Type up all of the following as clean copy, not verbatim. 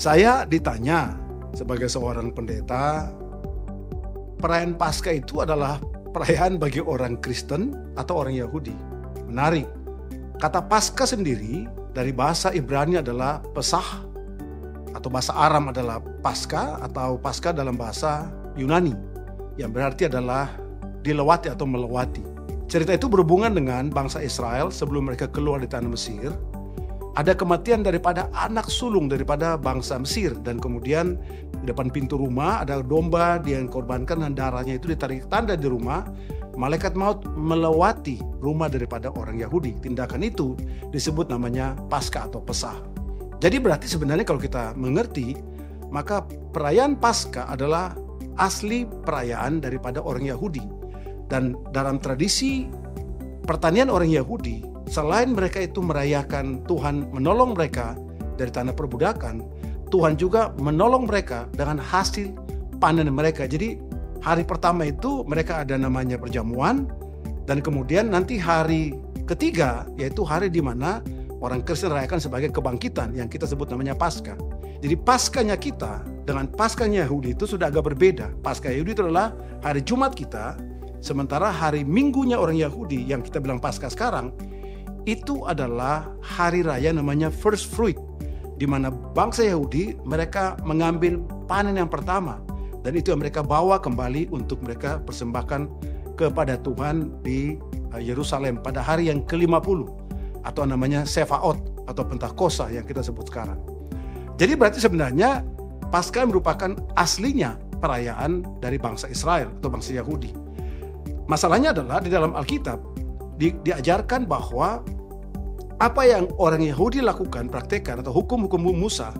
Saya ditanya sebagai seorang pendeta, perayaan Paskah itu adalah perayaan bagi orang Kristen atau orang Yahudi? Menarik. Kata Paskah sendiri dari bahasa Ibrani adalah Pesah, atau bahasa Aram adalah Paskah, atau Paskah dalam bahasa Yunani, yang berarti adalah dilewati atau melewati. Cerita itu berhubungan dengan bangsa Israel sebelum mereka keluar di tanah Mesir. Ada kematian daripada anak sulung daripada bangsa Mesir, dan kemudian di depan pintu rumah ada domba yang dikorbankan dan darahnya itu ditarik tanda di rumah. Malaikat maut melewati rumah daripada orang Yahudi. Tindakan itu disebut namanya Paskah atau Pesah. Jadi berarti sebenarnya kalau kita mengerti, maka perayaan Paskah adalah asli perayaan daripada orang Yahudi. Dan dalam tradisi pertanian orang Yahudi, selain mereka itu merayakan Tuhan menolong mereka dari tanah perbudakan, Tuhan juga menolong mereka dengan hasil panen mereka. Jadi hari pertama itu mereka ada namanya perjamuan, dan kemudian nanti hari ketiga yaitu hari di mana orang Kristen rayakan sebagai kebangkitan yang kita sebut namanya Paskah. Jadi Paskahnya kita dengan Paskahnya Yahudi itu sudah agak berbeda. Paskah Yahudi itu adalah hari Jumat kita, sementara hari Minggunya orang Yahudi yang kita bilang Paskah sekarang itu adalah hari raya namanya first fruit, di mana bangsa Yahudi mereka mengambil panen yang pertama, dan itu yang mereka bawa kembali untuk mereka persembahkan kepada Tuhan di Yerusalem pada hari yang ke-50 atau namanya Sefaot atau Pentakosta yang kita sebut sekarang. Jadi berarti sebenarnya Paskah merupakan aslinya perayaan dari bangsa Israel atau bangsa Yahudi. Masalahnya adalah di dalam Alkitab diajarkan bahwa apa yang orang Yahudi lakukan, praktekkan atau hukum-hukum Musa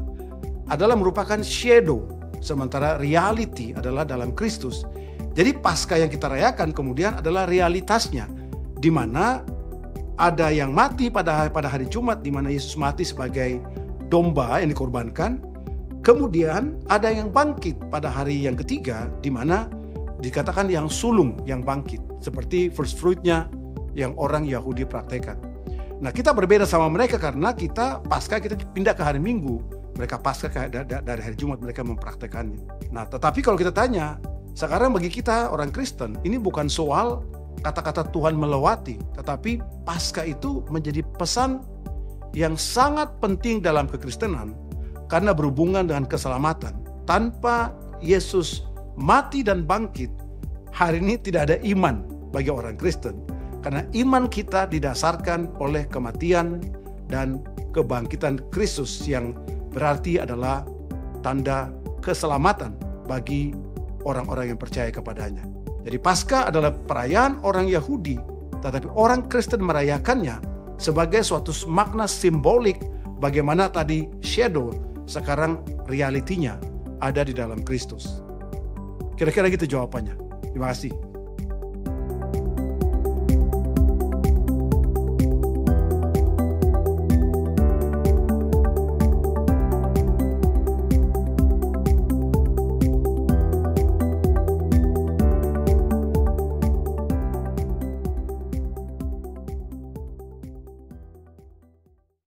adalah merupakan shadow, sementara reality adalah dalam Kristus. Jadi Paskah yang kita rayakan kemudian adalah realitasnya, di mana ada yang mati pada hari Jumat, di mana Yesus mati sebagai domba yang dikorbankan. Kemudian ada yang bangkit pada hari yang ketiga, di mana dikatakan yang sulung yang bangkit, seperti first fruit-nya yang orang Yahudi praktekkan. Nah, kita berbeda sama mereka karena kita Paskah kita pindah ke hari Minggu, mereka Paskah dari hari Jumat mereka mempraktekannya. Nah, tetapi kalau kita tanya, sekarang bagi kita orang Kristen, ini bukan soal kata-kata Tuhan melewati, tetapi Paskah itu menjadi pesan yang sangat penting dalam kekristenan karena berhubungan dengan keselamatan. Tanpa Yesus mati dan bangkit, hari ini tidak ada iman bagi orang Kristen. Karena iman kita didasarkan oleh kematian dan kebangkitan Kristus yang berarti adalah tanda keselamatan bagi orang-orang yang percaya kepadanya. Jadi Paskah adalah perayaan orang Yahudi, tetapi orang Kristen merayakannya sebagai suatu makna simbolik bagaimana tadi shadow, sekarang realitinya ada di dalam Kristus. Kira-kira gitu jawabannya. Terima kasih.